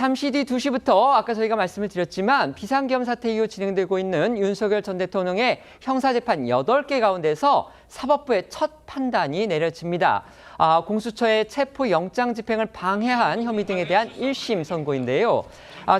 잠시 뒤 2시부터 아까 저희가 말씀을 드렸지만 비상계엄 사태 이후 진행되고 있는 윤석열 전 대통령의 형사재판 8개 가운데서 사법부의 첫 판단이 내려집니다. 공수처의 체포영장 집행을 방해한 혐의 등에 대한 1심 선고인데요.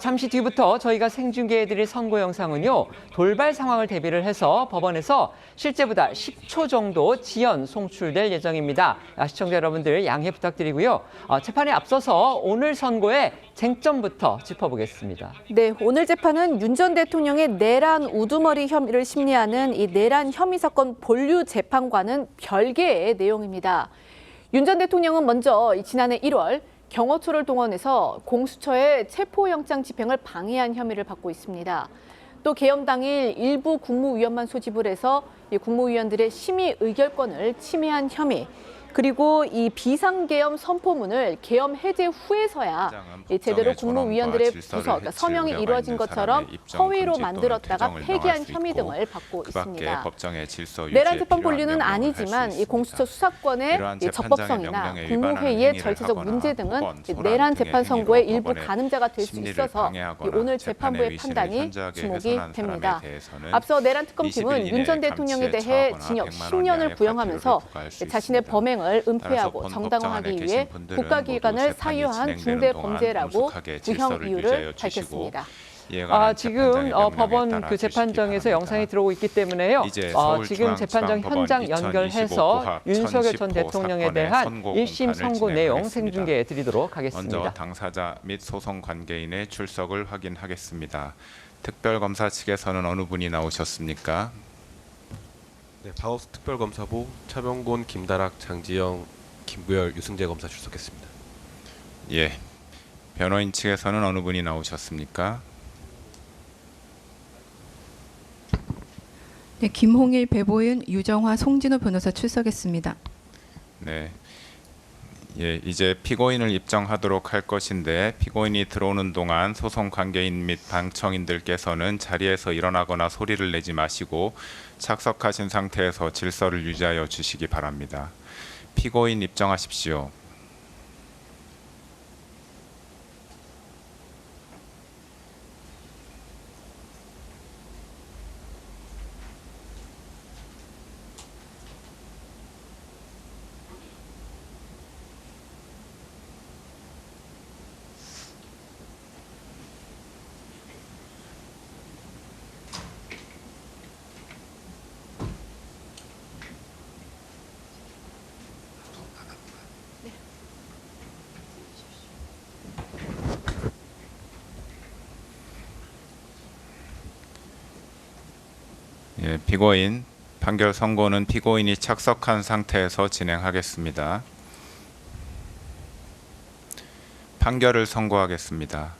잠시 뒤부터 저희가 생중계해드릴 선고 영상은요. 돌발 상황을 대비를 해서 법원에서 실제보다 10초 정도 지연 송출될 예정입니다. 시청자 여러분들 양해 부탁드리고요. 재판에 앞서서 오늘 선고의 쟁점부터 짚어보겠습니다. 네, 오늘 재판은 윤 전 대통령의 내란 우두머리 혐의를 심리하는 이 내란 혐의 사건 본류 재판과는 별개의 내용입니다. 윤 전 대통령은 먼저 지난해 1월 경호처를 동원해서 공수처의 체포영장 집행을 방해한 혐의를 받고 있습니다. 또 계엄 당일 일부 국무위원만 소집을 해서 이 국무위원들의 심의 의결권을 침해한 혐의, 그리고 이 비상계엄 선포문을 계엄 해제 후에서야 제대로 국무위원들의 부서, 그러니까 서명이 이루어진 것처럼 허위로 만들었다가 폐기한 혐의 등을 받고 있습니다. 내란 재판 본류는 아니지만 이 공수처 수사권의 적법성이나 국무회의의 절차적 문제 등은 내란 재판 선고의 일부 가늠자가 될 수 있어서 오늘 재판부의 판단이 주목이 됩니다. 앞서 내란 특검팀은 윤 전 대통령에 대해 징역 10년을 구형하면서 자신의 범행을 은폐하고 정당화하기 위해 국가기관을 사유한 중대범죄라고 구형 이유를 밝혔습니다. 지금 법원 그 재판정에서 영상이 들어오고 있기 때문에요. 지금 재판정 현장 연결해서 윤석열 전 대통령에 대한 1심 선고 내용 생중계해 드리도록 하겠습니다. 먼저 당사자 및 소송 관계인의 출석을 확인하겠습니다. 특별검사 측에서는 어느 분이 나오셨습니까? 네, 바우스 특별검사부 차명곤, 김다락, 장지영, 김구열, 유승재 검사 출석했습니다. 예. 변호인 측에서는 어느 분이 나오셨습니까? 네, 김홍일, 배보윤, 유정화, 송진호 변호사 출석했습니다. 네. 예, 이제 피고인을 입정하도록 할 것인데 피고인이 들어오는 동안 소송 관계인 및 방청인들께서는 자리에서 일어나거나 소리를 내지 마시고 착석하신 상태에서 질서를 유지하여 주시기 바랍니다. 피고인 입정하십시오. 예, 피고인 판결 선고는 피고인이 착석한 상태에서 진행하겠습니다. 판결을 선고하겠습니다.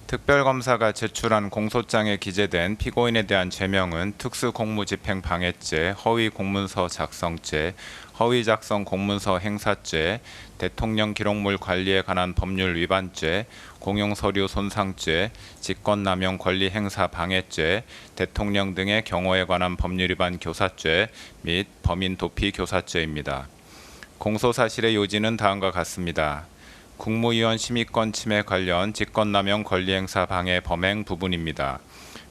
특별검사가 제출한 공소장에 기재된 피고인에 대한 죄명은 특수공무집행 방해죄, 허위공문서 작성죄, 허위작성 공문서 행사죄, 대통령 기록물 관리에 관한 법률 위반죄, 공용서류 손상죄, 직권남용 권리행사 방해죄, 대통령 등의 경호에 관한 법률 위반 교사죄 및 범인 도피 교사죄입니다. 공소사실의 요지는 다음과 같습니다. 국무위원 심의권 침해 관련 직권남용 권리행사 방해 범행 부분입니다.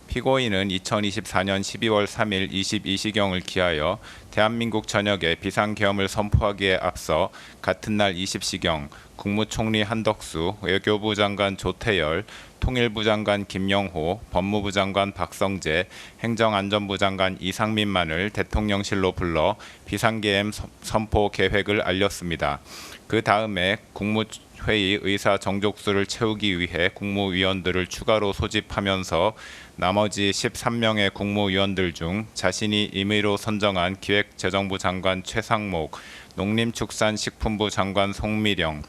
피고인은 2024년 12월 3일 22시경을 기하여 대한민국 전역에 비상계엄을 선포하기에 앞서 같은 날 20시경 국무총리 한덕수, 외교부 장관 조태열, 통일부 장관 김영호, 법무부 장관 박성재, 행정안전부 장관 이상민만을 대통령실로 불러 비상계엄 선포 계획을 알렸습니다. 그 다음에 국무회의 의사 정족수를 채우기 위해 국무위원들을 추가로 소집하면서 나머지 13명의 국무위원들 중 자신이 임의로 선정한 기획재정부 장관 최상목, 농림축산식품부 장관 송미령,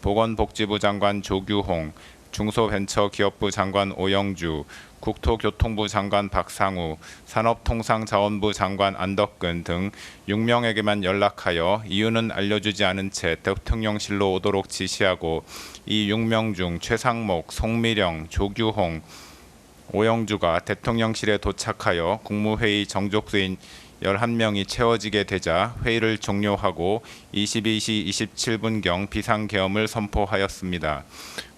보건복지부 장관 조규홍, 중소벤처기업부 장관 오영주, 국토교통부 장관 박상우, 산업통상자원부 장관 안덕근 등 6명에게만 연락하여 이유는 알려주지 않은 채 대통령실로 오도록 지시하고 이 6명 중 최상목, 송미령, 조규홍, 오영주가 대통령실에 도착하여 국무회의 정족수인 11명이 채워지게 되자 회의를 종료하고 22시 27분경 비상계엄을 선포하였습니다.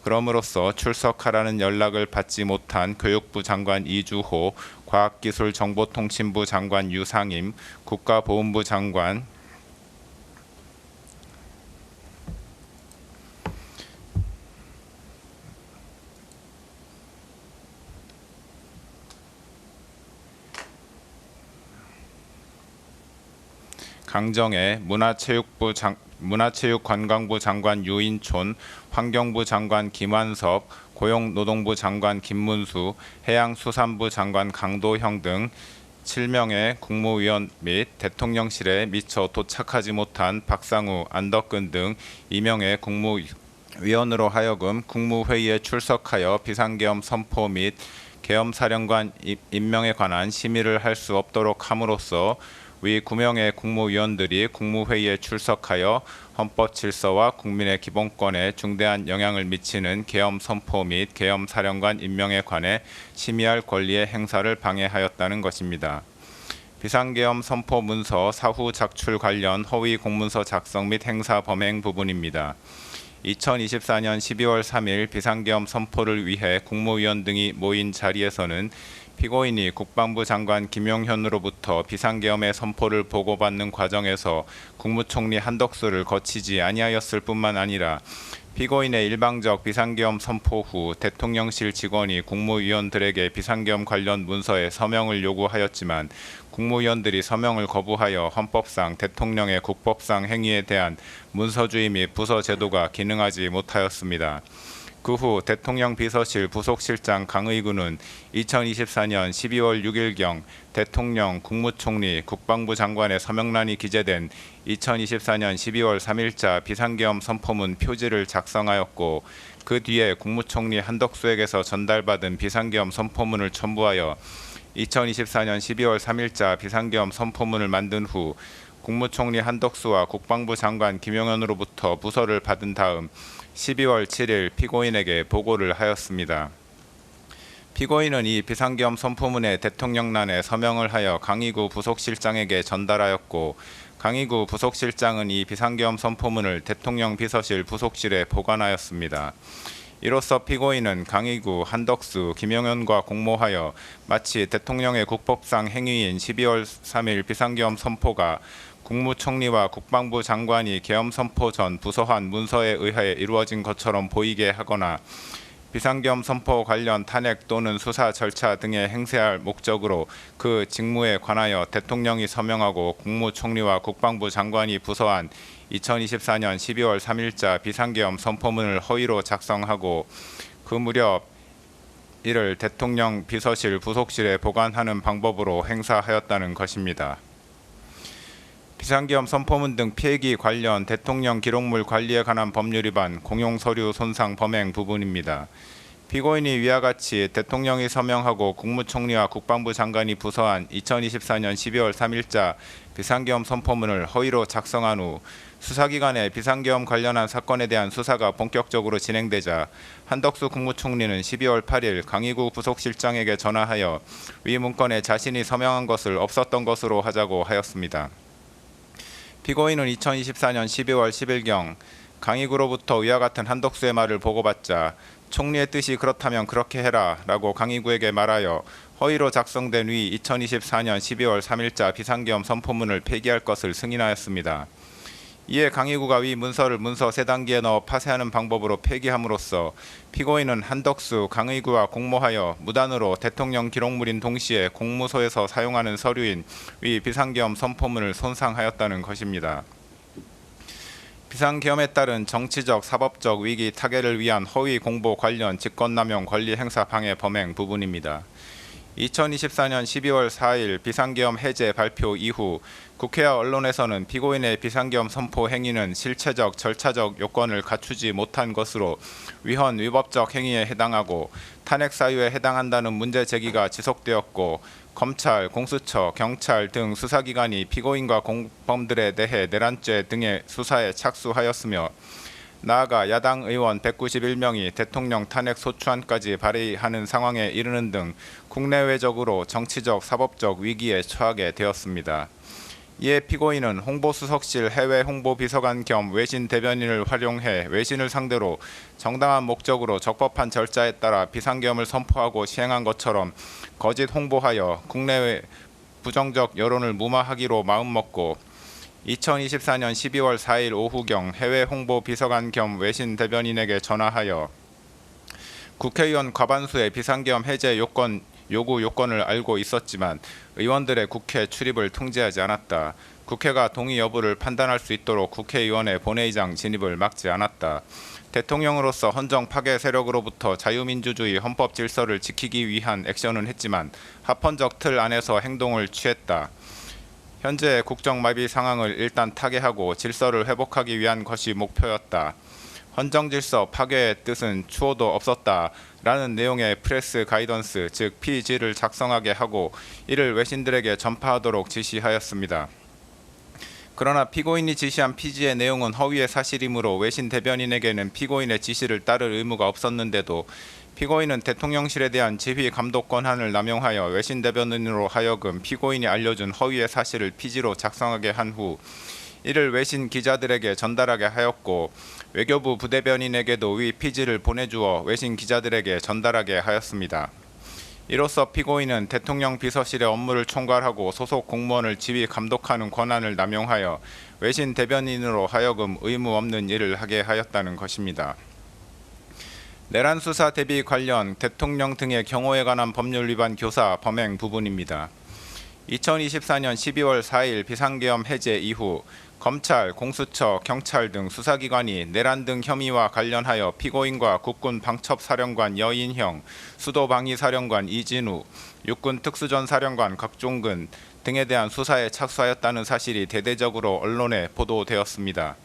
그럼으로써 출석하라는 연락을 받지 못한 교육부 장관 이주호, 과학기술정보통신부 장관 유상임, 국가보훈부 장관 강정애, 문화체육관광부 장관 유인촌, 환경부 장관 김완섭, 고용노동부 장관 김문수, 해양수산부 장관 강도형 등 7명의 국무위원 및 대통령실에 미처 도착하지 못한 박상우, 안덕근 등 2명의 국무위원으로 하여금 국무회의에 출석하여 비상계엄 선포 및 계엄사령관 임명에 관한 심의를 할 수 없도록 함으로써 위 9명의 국무위원들이 국무회의에 출석하여 헌법 질서와 국민의 기본권에 중대한 영향을 미치는 계엄 선포 및 계엄 사령관 임명에 관해 심의할 권리의 행사를 방해하였다는 것입니다. 비상계엄 선포 문서 사후 작출 관련 허위 공문서 작성 및 행사 범행 부분입니다. 2024년 12월 3일 비상계엄 선포를 위해 국무위원 등이 모인 자리에서는 피고인이 국방부 장관 김용현으로부터 비상계엄의 선포를 보고받는 과정에서 국무총리 한덕수를 거치지 아니하였을 뿐만 아니라 피고인의 일방적 비상계엄 선포 후 대통령실 직원이 국무위원들에게 비상계엄 관련 문서에 서명을 요구하였지만 국무위원들이 서명을 거부하여 헌법상 대통령의 국법상 행위에 대한 문서주의 및 부서 제도가 기능하지 못하였습니다. 그 후 대통령 비서실 부속실장 강의구는 2024년 12월 6일경 대통령, 국무총리, 국방부 장관의 서명란이 기재된 2024년 12월 3일자 비상계엄 선포문 표지를 작성하였고 그 뒤에 국무총리 한덕수에게서 전달받은 비상계엄 선포문을 첨부하여 2024년 12월 3일자 비상계엄 선포문을 만든 후 국무총리 한덕수와 국방부 장관 김용현으로부터 부서를 받은 다음 12월 7일 피고인에게 보고를 하였습니다. 피고인은 이 비상계엄 선포문에 대통령란에 서명을 하여 강의구 부속실장에게 전달하였고 강의구 부속실장은 이 비상계엄 선포문을 대통령 비서실 부속실에 보관하였습니다. 이로써 피고인은 강의구, 한덕수, 김용현과 공모하여 마치 대통령의 국법상 행위인 12월 3일 비상계엄 선포가 국무총리와 국방부 장관이 계엄 선포 전 부서한 문서에 의하여 이루어진 것처럼 보이게 하거나 비상계엄 선포 관련 탄핵 또는 수사 절차 등에 행세할 목적으로 그 직무에 관하여 대통령이 서명하고 국무총리와 국방부 장관이 부서한 2024년 12월 3일자 비상계엄 선포문을 허위로 작성하고 그 무렵 이를 대통령 비서실 부속실에 보관하는 방법으로 행사하였다는 것입니다. 비상계엄 선포문 등 피해기 관련 대통령 기록물 관리에 관한 법률 위반, 공용서류 손상 범행 부분입니다. 피고인이 위와 같이 대통령이 서명하고 국무총리와 국방부 장관이 부서한 2024년 12월 3일자 비상계엄 선포문을 허위로 작성한 후 수사기관에 비상계엄 관련한 사건에 대한 수사가 본격적으로 진행되자 한덕수 국무총리는 12월 8일 강의구 부속실장에게 전화하여 위 문건에 자신이 서명한 것을 없었던 것으로 하자고 하였습니다. 피고인은 2024년 12월 10일경 강의구로부터 위와 같은 한덕수의 말을 보고받자 총리의 뜻이 그렇다면 그렇게 해라 라고 강의구에게 말하여 허위로 작성된 위 2024년 12월 3일자 비상계엄 선포문을 폐기할 것을 승인하였습니다. 이에 강의구가 위 문서를 문서 3단계에 넣어 파쇄하는 방법으로 폐기함으로써 피고인은 한덕수, 강의구와 공모하여 무단으로 대통령 기록물인 동시에 공무소에서 사용하는 서류인 위 비상계엄 선포문을 손상하였다는 것입니다. 비상계엄에 따른 정치적, 사법적 위기 타개를 위한 허위 공보 관련 직권남용 권리 행사 방해 범행 부분입니다. 2024년 12월 4일 비상계엄 해제 발표 이후 국회와 언론에서는 피고인의 비상계엄 선포 행위는 실체적, 절차적 요건을 갖추지 못한 것으로 위헌, 위법적 행위에 해당하고 탄핵 사유에 해당한다는 문제 제기가 지속되었고 검찰, 공수처, 경찰 등 수사기관이 피고인과 공범들에 대해 내란죄 등의 수사에 착수하였으며 나아가 야당 의원 191명이 대통령 탄핵 소추안까지 발의하는 상황에 이르는 등 국내외적으로 정치적, 사법적 위기에 처하게 되었습니다. 이에 피고인은 홍보수석실 해외 홍보비서관 겸 외신 대변인을 활용해 외신을 상대로 정당한 목적으로 적법한 절차에 따라 비상계엄을 선포하고 시행한 것처럼 거짓 홍보하여 국내외 부정적 여론을 무마하기로 마음먹고 2024년 12월 4일 오후경 해외 홍보비서관 겸 외신 대변인에게 전화하여 국회의원 과반수의 비상계엄 해제 요구 요건을 알고 있었지만 의원들의 국회 출입을 통제하지 않았다. 국회가 동의 여부를 판단할 수 있도록 국회의원의 본회의장 진입을 막지 않았다. 대통령으로서 헌정 파괴 세력으로부터 자유민주주의 헌법 질서를 지키기 위한 액션은 했지만 합헌적 틀 안에서 행동을 취했다. 현재의 국정마비 상황을 일단 타개하고 질서를 회복하기 위한 것이 목표였다. 헌정질서 파괴의 뜻은 추호도 없었다라는 내용의 프레스 가이던스, 즉 PG를 작성하게 하고 이를 외신들에게 전파하도록 지시하였습니다. 그러나 피고인이 지시한 PG의 내용은 허위의 사실이므로 외신 대변인에게는 피고인의 지시를 따를 의무가 없었는데도 피고인은 대통령실에 대한 지휘 감독 권한을 남용하여 외신 대변인으로 하여금 피고인이 알려준 허위의 사실을 PG로 작성하게 한 후 이를 외신 기자들에게 전달하게 하였고 외교부 부대변인에게도 위 PG를 보내주어 외신 기자들에게 전달하게 하였습니다. 이로써 피고인은 대통령 비서실의 업무를 총괄하고 소속 공무원을 지휘 감독하는 권한을 남용하여 외신 대변인으로 하여금 의무 없는 일을 하게 하였다는 것입니다. 내란 수사 대비 관련 대통령 등의 경호에 관한 법률 위반 교사 범행 부분입니다. 2024년 12월 4일 비상계엄 해제 이후 검찰, 공수처, 경찰 등 수사기관이 내란 등 혐의와 관련하여 피고인과 국군 방첩사령관 여인형, 수도방위사령관 이진우, 육군 특수전사령관 각종근 등에 대한 수사에 착수하였다는 사실이 대대적으로 언론에 보도되었습니다.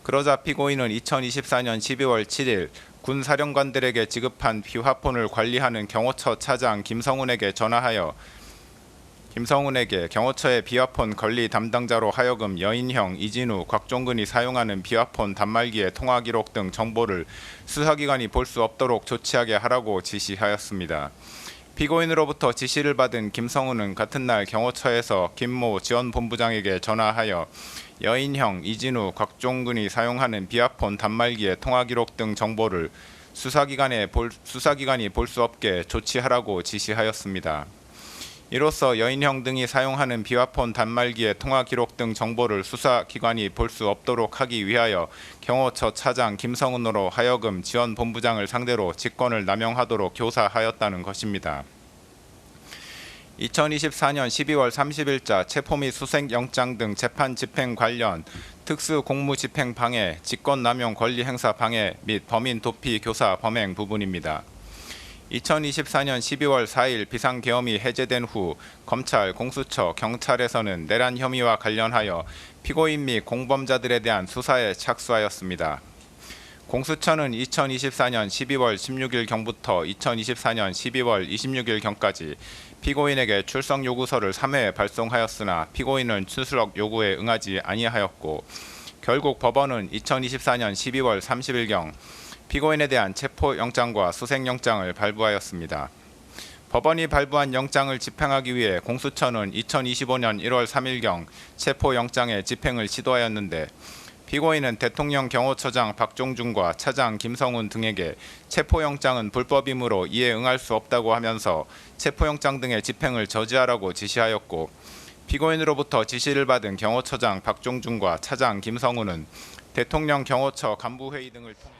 그러자 피고인은 2024년 12월 7일 군 사령관들에게 지급한 비화폰을 관리하는 경호처 차장 김성훈에게 전화하여 경호처의 비화폰 관리 담당자로 하여금 여인형, 이진우, 곽종근이 사용하는 비화폰 단말기의 통화 기록 등 정보를 수사기관이 볼 수 없도록 조치하게 하라고 지시하였습니다. 피고인으로부터 지시를 받은 김성훈은 같은 날 경호처에서 김모 지원본부장에게 전화하여 여인형, 이진우, 곽종근이 사용하는 비화폰 단말기의 통화 기록 등 정보를 수사기관이 볼 수 없게 조치하라고 지시하였습니다. 이로써 여인형 등이 사용하는 비화폰 단말기의 통화 기록 등 정보를 수사기관이 볼 수 없도록 하기 위하여 경호처 차장 김성훈으로 하여금 지원본부장을 상대로 직권을 남용하도록 교사하였다는 것입니다. 2024년 12월 30일자 체포 및 수색영장 등 재판 집행 관련 특수공무집행 방해, 직권남용 권리행사 방해 및 범인 도피 교사 범행 부분입니다. 2024년 12월 4일 비상계엄이 해제된 후 검찰, 공수처, 경찰에서는 내란 혐의와 관련하여 피고인 및 공범자들에 대한 수사에 착수하였습니다. 공수처는 2024년 12월 16일경부터 2024년 12월 26일경까지 피고인에게 출석 요구서를 3회 발송하였으나 피고인은 출석 요구에 응하지 아니하였고 결국 법원은 2024년 12월 30일경 피고인에 대한 체포영장과 수색영장을 발부하였습니다. 법원이 발부한 영장을 집행하기 위해 공수처는 2025년 1월 3일경 체포영장의 집행을 시도하였는데 피고인은 대통령 경호처장 박종준과 차장 김성훈 등에게 체포영장은 불법이므로 이에 응할 수 없다고 하면서 체포영장 등의 집행을 저지하라고 지시하였고 피고인으로부터 지시를 받은 경호처장 박종준과 차장 김성훈은 대통령 경호처 간부회의 등을 통해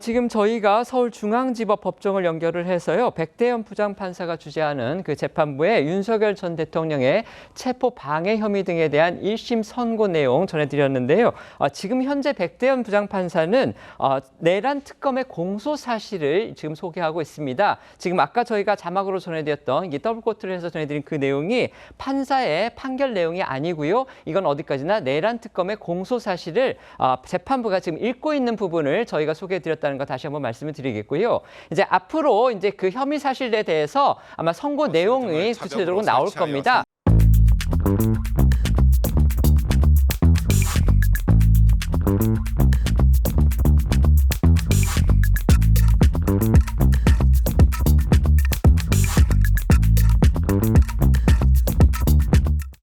지금 저희가 서울중앙지법 법정을 연결을 해서요. 백대현 부장판사가 주재하는 그 재판부의 윤석열 전 대통령의 체포 방해 혐의 등에 대한 1심 선고 내용 전해드렸는데요. 지금 현재 백대현 부장판사는 내란 특검의 공소 사실을 지금 소개하고 있습니다. 지금 아까 저희가 자막으로 전해드렸던 이 더블코트를 해서 전해드린 그 내용이 판사의 판결 내용이 아니고요. 이건 어디까지나 내란 특검의 공소 사실을 재판부가 지금 읽고 있는 부분을 저희가 소개해드렸다는 거 다시 한번 말씀을 드리겠고요. 이제 앞으로 이제 그 혐의 사실에 대해서 아마 선고 내용이 구체적으로 나올 겁니다.